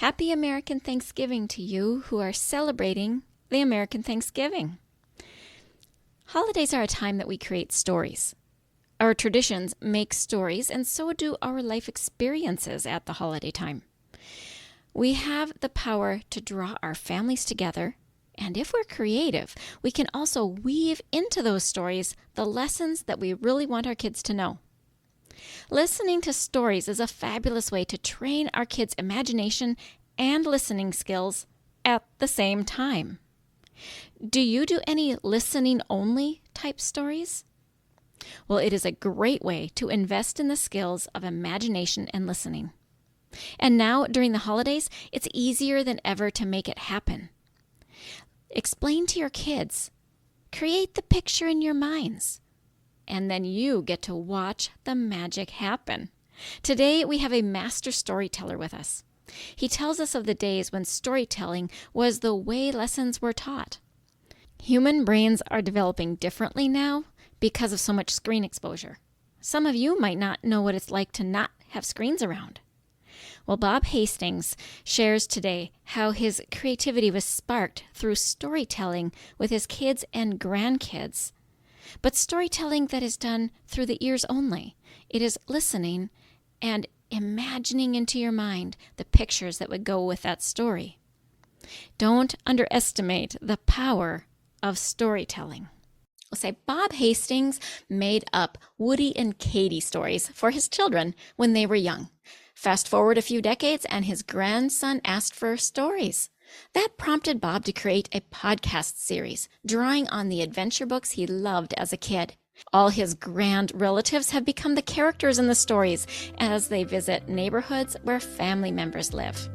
Happy American Thanksgiving to you who are celebrating the American Thanksgiving. Holidays are a time that we create stories. Our traditions make stories, and so do our life experiences at the holiday time. We have the power to draw our families together, and if we're creative, we can also weave into those stories the lessons that we really want our kids to know. Listening to stories is a fabulous way to train our kids' imagination and listening skills at the same time. Do you do any listening-only type stories? Well, it is a great way to invest in the skills of imagination and listening. And now, during the holidays, it's easier than ever to make it happen. Explain to your kids. Create the picture in your minds. And then you get to watch the magic happen. Today, we have a master storyteller with us. He tells us of the days when storytelling was the way lessons were taught. Human brains are developing differently now because of so much screen exposure. Some of you might not know what it's like to not have screens around. Well, Bob Hastings shares today how his creativity was sparked through storytelling with his kids and grandkids. But storytelling that is done through the ears only. It is listening and imagining into your mind the pictures that would go with that story. Don't underestimate the power of storytelling. We'll say Bob Hastings made up Woody and Katie stories for his children when they were young. Fast forward a few decades and his grandson asked for stories. That prompted Bob to create a podcast series, drawing on the adventure books he loved as a kid. All his grand relatives have become the characters in the stories as they visit neighborhoods where family members live.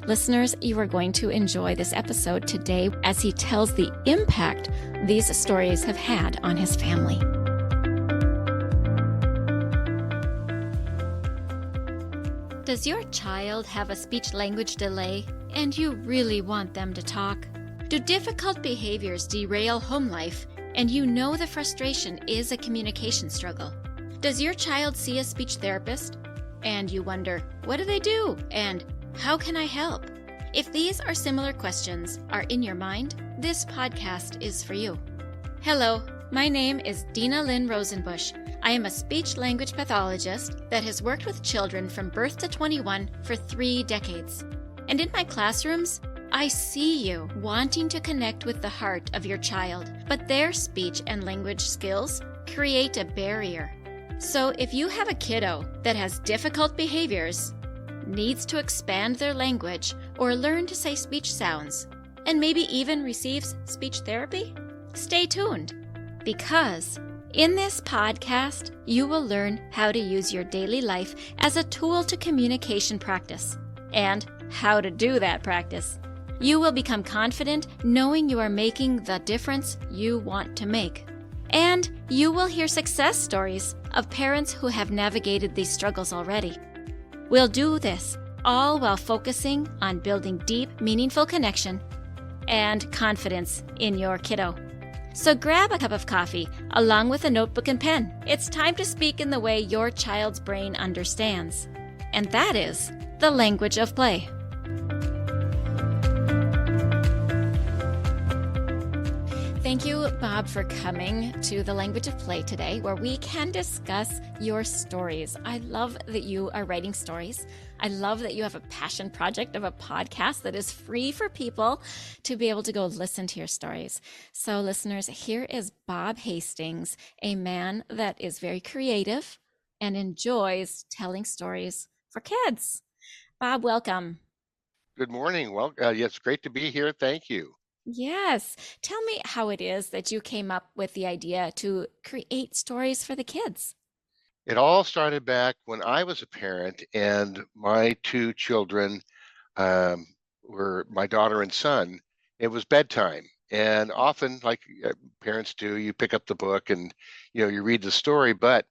Listeners, you are going to enjoy this episode today as he tells the impact these stories have had on his family. Does your child have a speech-language delay and you really want them to talk? Do difficult behaviors derail home life and you know the frustration is a communication struggle? Does your child see a speech therapist and you wonder, what do they do and how can I help? If these or similar questions are in your mind, this podcast is for you. Hello, my name is Dinalynn Rosenbusch. I am a speech-language pathologist that has worked with children from birth to 21 for 3 decades. And in my classrooms, I see you wanting to connect with the heart of your child, but their speech and language skills create a barrier. So if you have a kiddo that has difficult behaviors, needs to expand their language or learn to say speech sounds, and maybe even receives speech therapy, stay tuned, because in this podcast, you will learn how to use your daily life as a tool to communication practice and how to do that practice. You will become confident knowing you are making the difference you want to make. And you will hear success stories of parents who have navigated these struggles already. We'll do this all while focusing on building deep, meaningful connection and confidence in your kiddo. So grab a cup of coffee along with a notebook and pen. It's time to speak in the way your child's brain understands. And that is the language of play. Thank you, Bob, for coming to the Language of Play today, where we can discuss your stories. I love that you are writing stories. I love that you have a passion project of a podcast that is free for people to be able to go listen to your stories. So listeners, here is Bob Hastings, a man that is very creative and enjoys telling stories for kids. Bob, welcome. Good morning. Well, it's great to be here. Thank you. Yes. Tell me how it is that you came up with the idea to create stories for the kids. It all started back when I was a parent, and my 2 children were my daughter and son. It was bedtime, and often, like parents do, you pick up the book and you read the story. But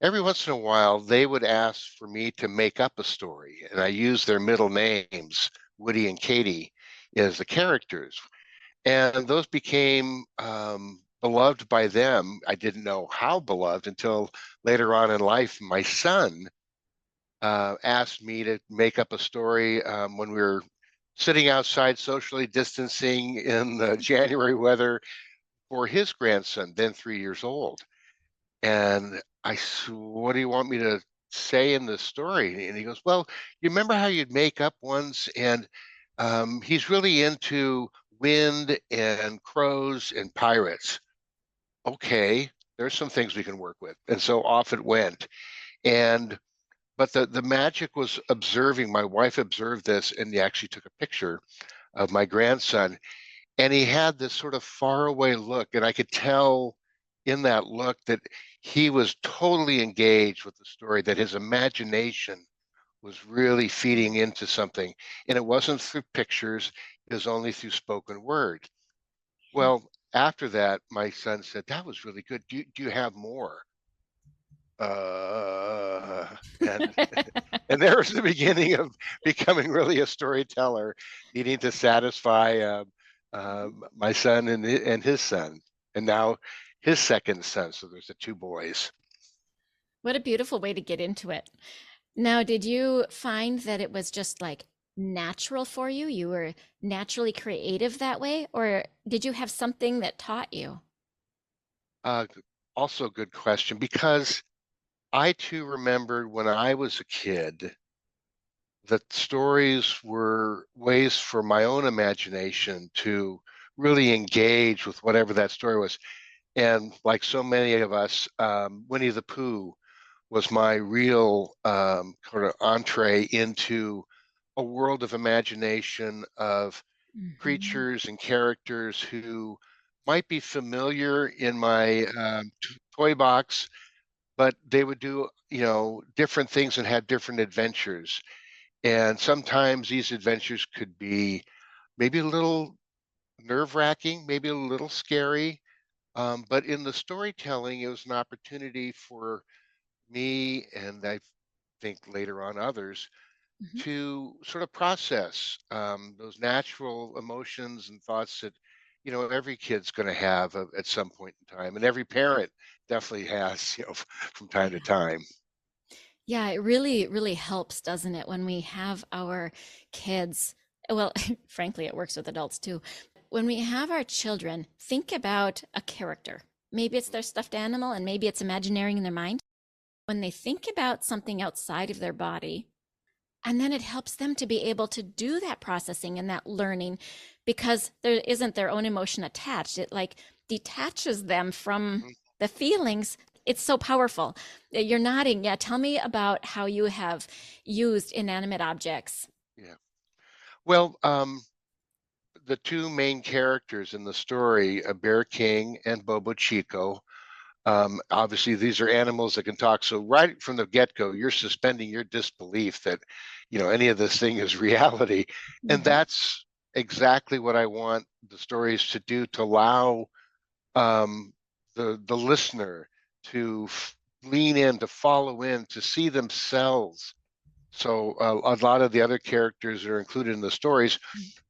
every once in a while, they would ask for me to make up a story, and I used their middle names, Woody and Katie, as the characters. And those became beloved by them. I didn't know how beloved until later on in life. My son asked me to make up a story when we were sitting outside socially distancing in the January weather for his grandson, then 3 years old. And I said, what do you want me to say in this story? And he goes, well, you remember how you'd make up ones? And he's really into wind and crows and pirates. Okay, there's some things we can work with. And so off it went. And but the magic was observing. My wife observed this and he actually took a picture of my grandson, and he had this sort of faraway look, and I could tell in that look that he was totally engaged with the story, that his imagination was really feeding into something. And it wasn't through pictures, it was only through spoken word. Well, after that, my son said, that was really good. Do you have more? Uh, and and there was the beginning of becoming really a storyteller, needing to satisfy my son and his son, and now his second son. So there's the two boys. What a beautiful way to get into it. Now, did you find that it was just like natural for you? You were naturally creative that way? Or did you have something that taught you? Uh, Also, good question, because I too remembered when I was a kid that stories were ways for my own imagination to really engage with whatever that story was. And like so many of us, Winnie the Pooh was my real kind of entree into a world of imagination of Mhm. creatures and characters who might be familiar in my toy box, but they would do, different things and have different adventures. And sometimes these adventures could be maybe a little nerve-wracking, maybe a little scary. But in the storytelling, it was an opportunity for me, and I think later on others, Mhm. to sort of process those natural emotions and thoughts that, every kid's going to have at some point in time, and every parent definitely has, from time to time. Yeah, it really, really helps, doesn't it, when we have our kids? Well, frankly, it works with adults too. When we have our children think about a character, maybe it's their stuffed animal and maybe it's imaginary in their mind. When they think about something outside of their body, and then it helps them to be able to do that processing and that learning because there isn't their own emotion attached. It like detaches them from Mhm. the feelings. It's so powerful. You're nodding. Yeah, tell me about how you have used inanimate objects. Yeah. Well, the two main characters in the story, Bear King and Bobo Chico. Obviously, these are animals that can talk. So right from the get-go, you're suspending your disbelief that, any of this thing is reality. And Mm-hmm. that's exactly what I want the stories to do, to allow um, the listener to lean in, to follow in, to see themselves. So a lot of the other characters that are included in the stories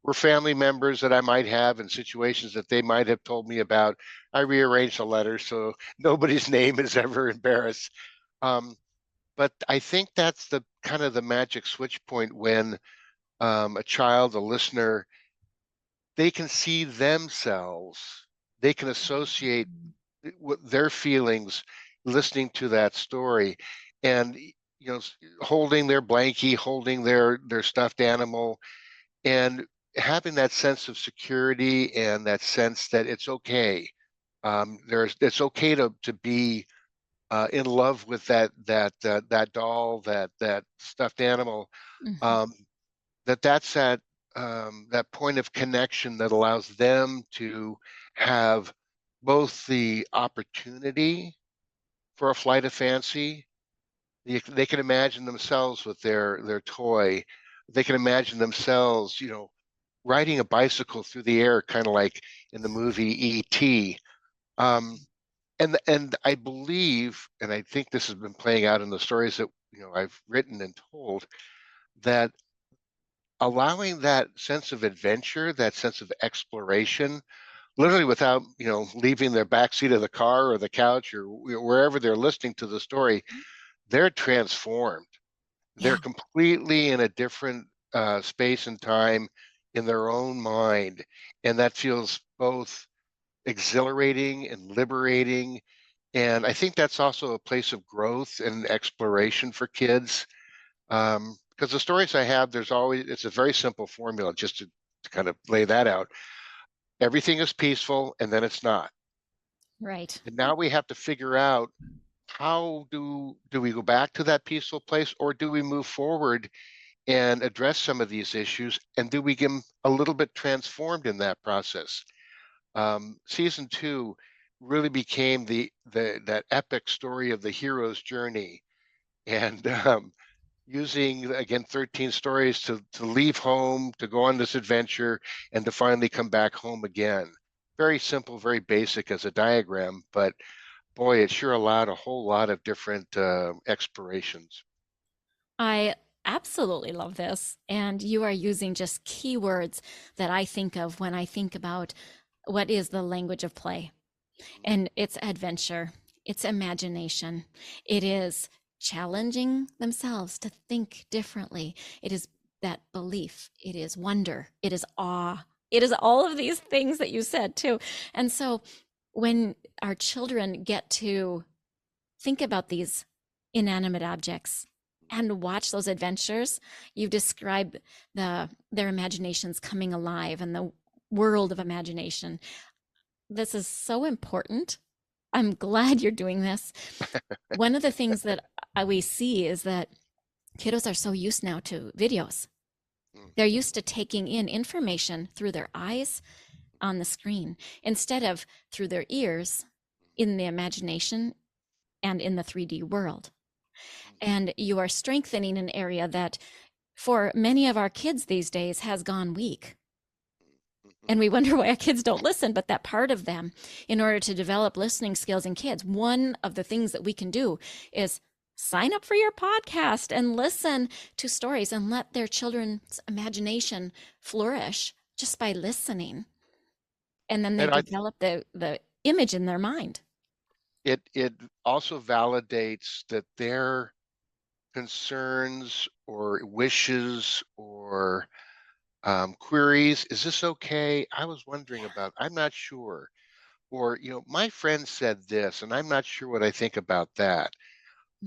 were family members that I might have in situations that they might have told me about. I rearranged the letter so nobody's name is ever embarrassed. Um, but I think that's the kind of the magic switch point when a child, a listener, they can see themselves, they can associate their feelings listening to that story, and holding their blankie, holding their stuffed animal, and having that sense of security and that sense that it's okay. It's okay to be in love with that doll, that stuffed animal. Mm-hmm. Um, that's that point of connection that allows them to have both the opportunity for a flight of fancy. They can imagine themselves with their toy. They can imagine themselves, riding a bicycle through the air, kind of like in the movie E.T. Um, and I believe, and I think this has been playing out in the stories that I've written and told, that allowing that sense of adventure, that sense of exploration, literally without leaving their back seat of the car or the couch or wherever they're listening to the story, they're transformed. They're Yeah. completely in a different space and time in their own mind, and that feels both exhilarating and liberating. And I think that's also a place of growth and exploration for kids. Because the stories I have, it's a very simple formula just to kind of lay that out. Everything is peaceful and then it's not. Right. And now we have to figure out how do we go back to that peaceful place, or do we move forward and address some of these issues, and do we get them a little bit transformed in that process? Season two really became the that epic story of the hero's journey, and using again 13 stories to leave home, to go on this adventure, and to finally come back home again. Very simple, very basic as a diagram, but boy, it sure allowed a whole lot of different explorations. I absolutely love this. And you are using just keywords that I think of when I think about what is the language of play. And it's adventure, it's imagination, it is challenging themselves to think differently. It is that belief, it is wonder, it is awe, it is all of these things that you said too. And so when our children get to think about these inanimate objects and watch those adventures, you describe their imaginations coming alive and the world of imagination. This is so important. I'm glad you're doing this. One of the things that we see is that kiddos are so used now to videos. They're used to taking in information through their eyes on the screen instead of through their ears in the imagination and in the 3D world. And you are strengthening an area that for many of our kids these days has gone weak. And we wonder why our kids don't listen, but that part of them, in order to develop listening skills in kids, one of the things that we can do is sign up for your podcast and listen to stories and let their children's imagination flourish just by listening. And then they And I develop the image in their mind. it also validates that their concerns or wishes or queries, is this okay? I was wondering about, I'm not sure. Or, my friend said this, and I'm not sure what I think about that.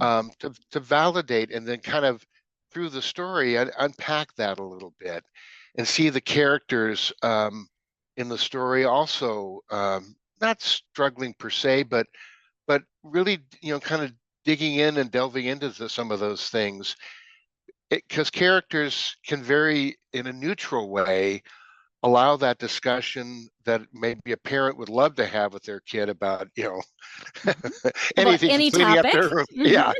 To validate and then kind of through the story, unpack that a little bit and see the characters in the story also not struggling per se, but really, kind of digging in and delving into some of those things, because characters can very, in a neutral way, allow that discussion that maybe a parent would love to have with their kid about, About anything from any cleaning up topic. their room. Yeah,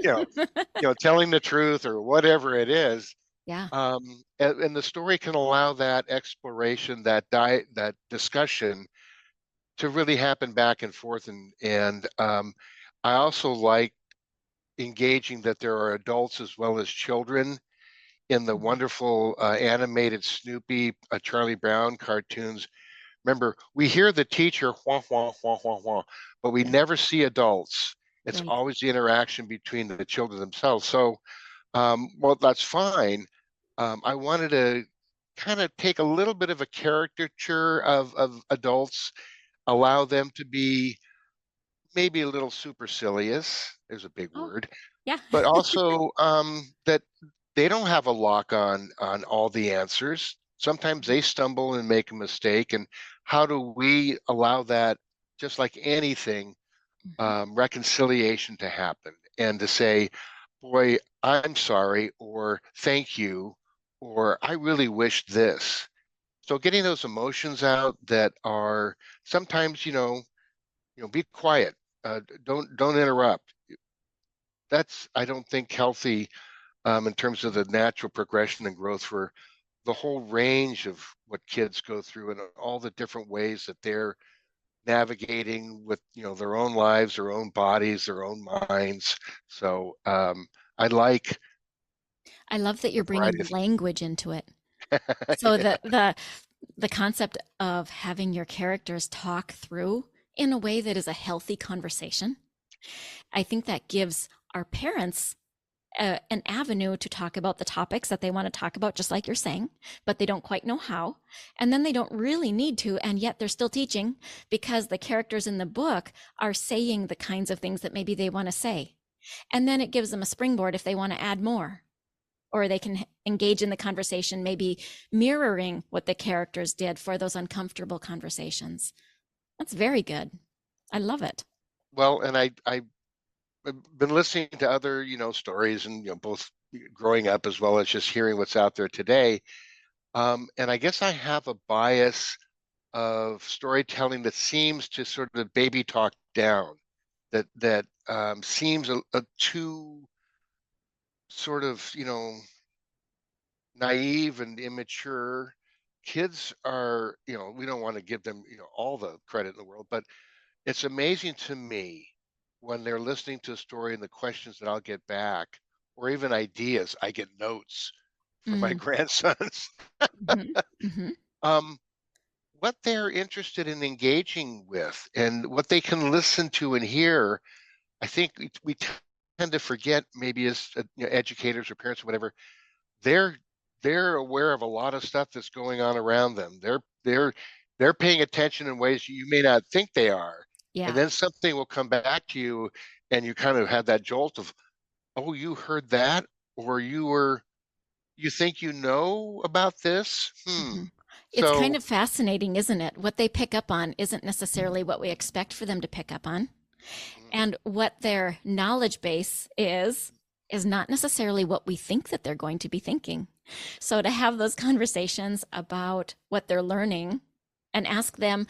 telling the truth or whatever it is. Yeah. And the story can allow that exploration, that discussion to really happen back and forth. And I also like engaging that there are adults as well as children in the wonderful animated Snoopy, Charlie Brown cartoons. Remember, we hear the teacher wah wah wah wah wah, but we Yeah. never see adults. It's Right. always the interaction between the children themselves. So, well, that's fine. I wanted to kind of take a little bit of a caricature of adults, allow them to be maybe a little supercilious. There's a big Oh, word, yeah. but also that they don't have a lock on all the answers. Sometimes they stumble and make a mistake, and how do we allow that, just like anything, reconciliation to happen and to say, boy, I'm sorry, or thank you, or I really wish this. So getting those emotions out that are sometimes, be quiet, don't interrupt. That's, I don't think, healthy in terms of the natural progression and growth for the whole range of what kids go through and all the different ways that they're navigating with their own lives, their own bodies, their own minds. So I like I love that you're the variety bringing language into it. of So yeah. the concept of having your characters talk through in a way that is a healthy conversation, I think that gives our parents an avenue to talk about the topics that they want to talk about, just like you're saying, but they don't quite know how. And then they don't really need to, and yet they're still teaching because the characters in the book are saying the kinds of things that maybe they want to say. And then it gives them a springboard if they want to add more, or they can engage in the conversation, maybe mirroring what the characters did for those uncomfortable conversations. That's very good. I love it. Well, and I've been listening to other, stories and, both growing up as well as just hearing what's out there today. And I guess I have a bias of storytelling that seems to sort of baby talk down, that seems a too sort of, naive and immature. Kids are, we don't want to give them, all the credit in the world, but it's amazing to me when they're listening to a story and the questions that I'll get back, or even ideas. I get notes from my Mm. grandsons. Hmm. Hmm. um, what they're interested in engaging with and what they can listen to and hear. I think we tend to forget, maybe as educators or parents or whatever, they're they're aware of a lot of stuff that's going on around them. They're paying attention in ways you may not think they are. And Yeah. then something will come back to you and you kind of have that jolt of, oh, you heard that? Or you think you know about this? Hmm. It's kind So of fascinating, isn't it? What they pick up on isn't necessarily what we expect for them to pick up on. mm, And what their knowledge base is not necessarily what we think that they're going to be thinking. So to have those conversations about what they're learning and ask them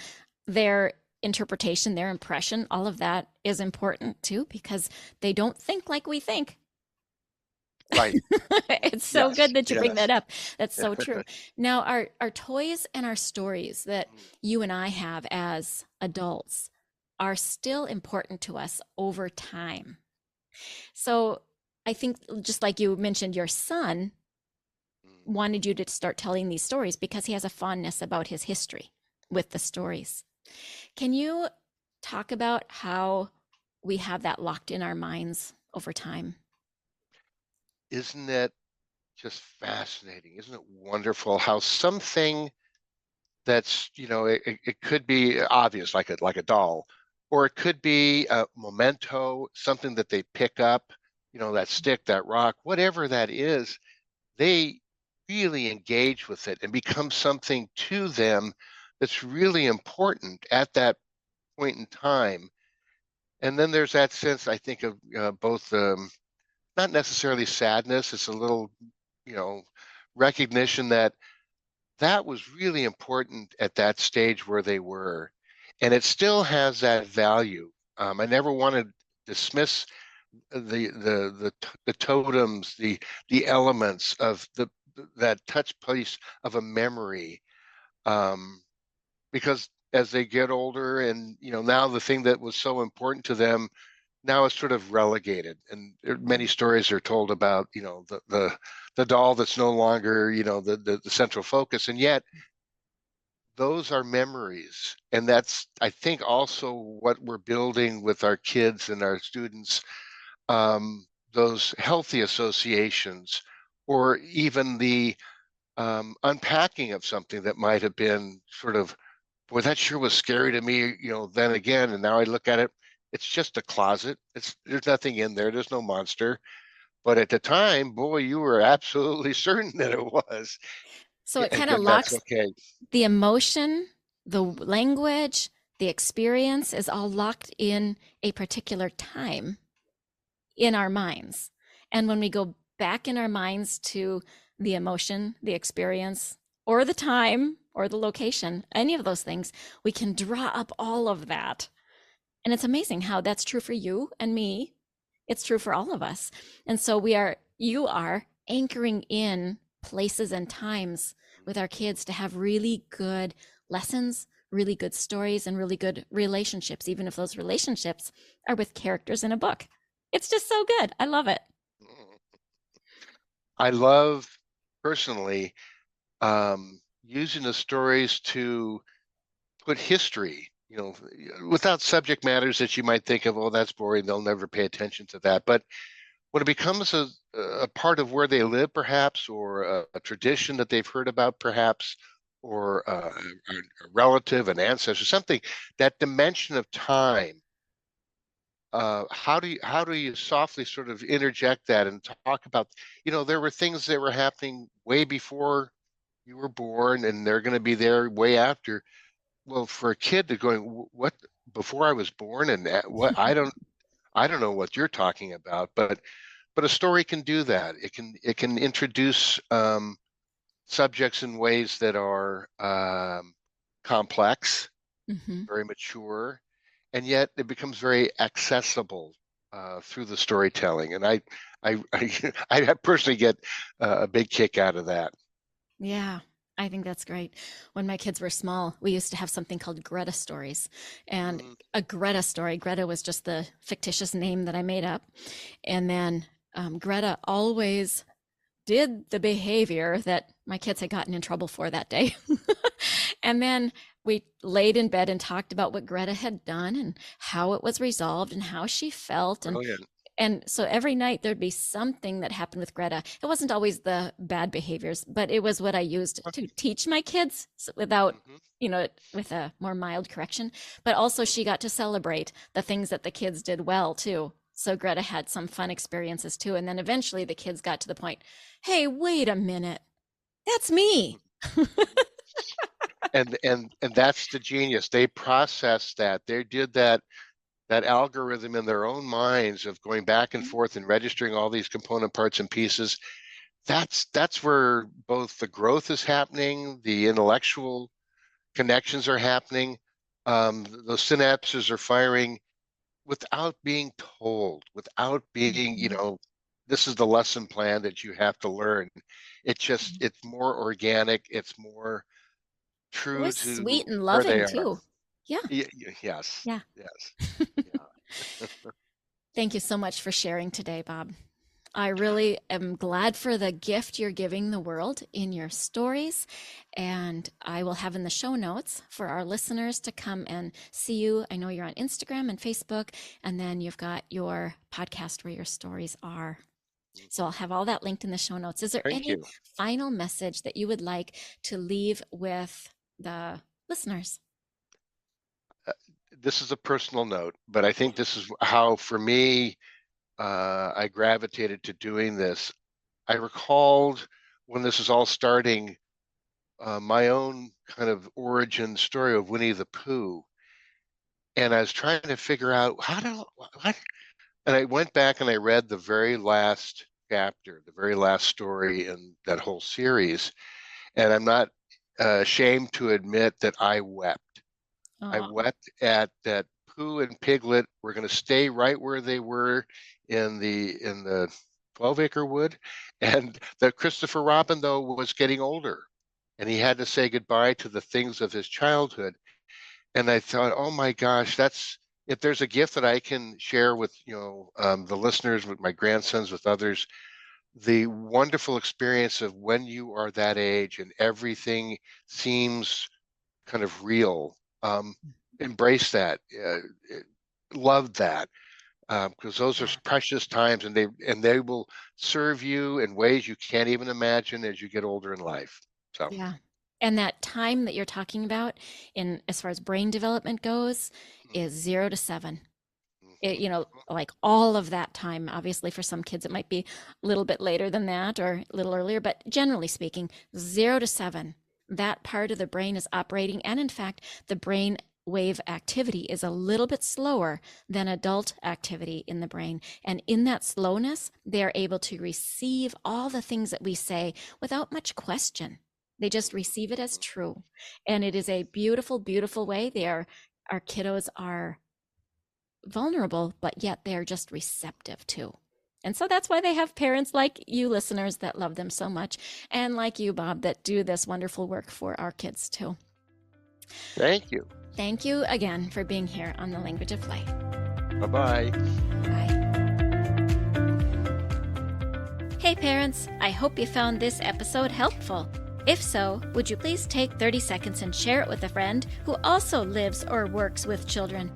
their interpretation, their impression, all of that is important too, because they don't think like we think. right. It's so Yes. good that you bring Yes. that up. That's so true. Now, our toys and our stories that you and I have as adults are still important to us over time. So I think, just like you mentioned, your son wanted you to start telling these stories because he has a fondness about his history with the stories. Can you talk about how we have that locked in our minds over time? Isn't it just fascinating? Isn't it wonderful how something that's, it could be obvious, like a doll, or it could be a memento, something that they pick up, that stick, that rock, whatever that is, they really engage with it and become something to them that's really important at that point in time. And then there's that sense, I think, of both not necessarily sadness, it's a little, you know, recognition that that was really important at that stage where they were. And it still has that value. I never want to dismiss the totems, the elements of that touch place of a memory, um, because as they get older, and now the thing that was so important to them now it's sort of relegated, and many stories are told about the doll that's no longer the central focus, and yet those are memories. And that's, I think, also what we're building with our kids and our students, those healthy associations, or even the unpacking of something that might have been sort of, boy, that sure was scary to me, then again, and now I look at it, it's just a closet. There's nothing in there. There's no monster. But at the time, boy, you were absolutely certain that it was. So it kind of And that's locks okay. the emotion, the Mm, language, the experience is all locked in a particular time in our minds. And when we go back in our minds to the emotion, the experience, or the time, or the location, any of those things, we can draw up all of that. And it's amazing how that's true for you and me. It's true for all of us. And so you are anchoring in places and times with our kids to have really good lessons, really good stories, and really good relationships, even if those relationships are with characters in a book. It's just so good. I love it. mm. I love, personally, using the stories to put history, without subject matters that you might think of, oh, that's boring, they'll never pay attention to that. But when it becomes a part of where they live, perhaps, or a tradition that they've heard about, perhaps, or a relative, an ancestor, something, that dimension of time, how do you softly sort of interject that and talk about, there were things that were happening way before you were born, and they're going to be there way after. Well, for a kid to going, what, before I was born, and what, I don't know what you're talking about, but a story can do that. It can introduce subjects in ways that are complex, Hmm. very mature, and yet it becomes very accessible through the storytelling. And I personally get a big kick out of that. Yeah, I think that's great. When my kids were small, we used to have something called Greta stories. And Mhm. a Greta story, Greta was just the fictitious name that I made up. And then Greta always did the behavior that my kids had gotten in trouble for that day. And then we laid in bed and talked about what Greta had done and how it was resolved and how she felt. Brilliant. And so every night there'd be something that happened with Greta. It wasn't always the bad behaviors, but it was what I used to teach my kids without, Mhm. with a more mild correction. But also, she Mhm. got to celebrate the things that the kids did well too. So Greta had some fun experiences too. And then eventually the kids got to the point, hey, wait a minute, that's me. And that's the genius. They processed that. They did that algorithm in their own minds of going back and forth and registering all these component parts and pieces. That's where both the growth is happening, the intellectual connections are happening, those synapses are firing without being told, without being, Mhm. this is the lesson plan that you have to learn. It's more organic, it's more It true was sweet to and where they loving are. too. Yeah. Yes, Yeah. yes, Thank you so much for sharing today, Bob. I really am glad for the gift you're giving the world in your stories. And I will have in the show notes for our listeners to come and see you. I know you're on Instagram and Facebook, and then you've got your podcast where your stories are. So yeah. I'll have all that linked in the show notes. Is there Thank any you. final message that you would like to leave with the listeners? Uh, this is a personal note, but I think this is how, for me, I gravitated to doing this. I recalled when this was all starting, my own kind of origin story of Winnie the Pooh, and I was trying to figure out what, and I went back and I read the very last chapter, the very last story in that whole series, and I'm not ashamed to admit that I wept. I Oh, wept at that Pooh and Piglet were going to stay right where they were in the 12-acre wood, and that Christopher Robin, though, was getting older, and he had to say goodbye to the things of his childhood. And I thought, oh my gosh, that's, if there's a gift that I can share with the listeners, with my grandsons, with others, the wonderful experience of when you are that age and everything seems kind of real. Embrace that. Love that, because those are yeah. precious times, and they will serve you in ways you can't even imagine as you get older in life. So, Yeah. And that time that you're talking about in as far as brain development goes is 0 to 7. mhm. Like all of that time. Obviously, for some kids, it might be a little bit later than that or a little earlier, but generally speaking, 0 to 7, that part of the brain is operating. And in fact, the brain wave activity is a little bit slower than adult activity in the brain. And in that slowness, they are able to receive all the things that we say without much question. They just receive it as true. And it is a beautiful, beautiful way. Our kiddos are vulnerable, but yet they're just receptive too. And so that's why they have parents like you, listeners, that love them so much, and like you, Bob, that do this wonderful work for our kids too. Thank you. Thank you again for being here on The Language of Play. Bye bye. Bye. Hey, parents, I hope you found this episode helpful. If so, would you please take 30 seconds and share it with a friend who also lives or works with children?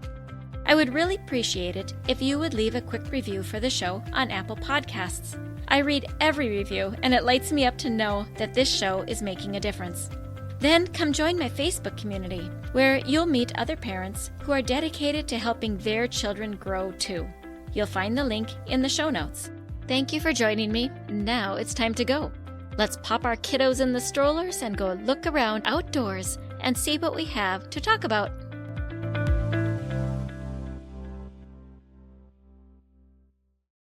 I would really appreciate it if you would leave a quick review for the show on Apple Podcasts. I read every review, and it lights me up to know that this show is making a difference. Then come join my Facebook community, where you'll meet other parents who are dedicated to helping their children grow too. You'll find the link in the show notes. Thank you for joining me. Now it's time to go. Let's pop our kiddos in the strollers and go look around outdoors and see what we have to talk about.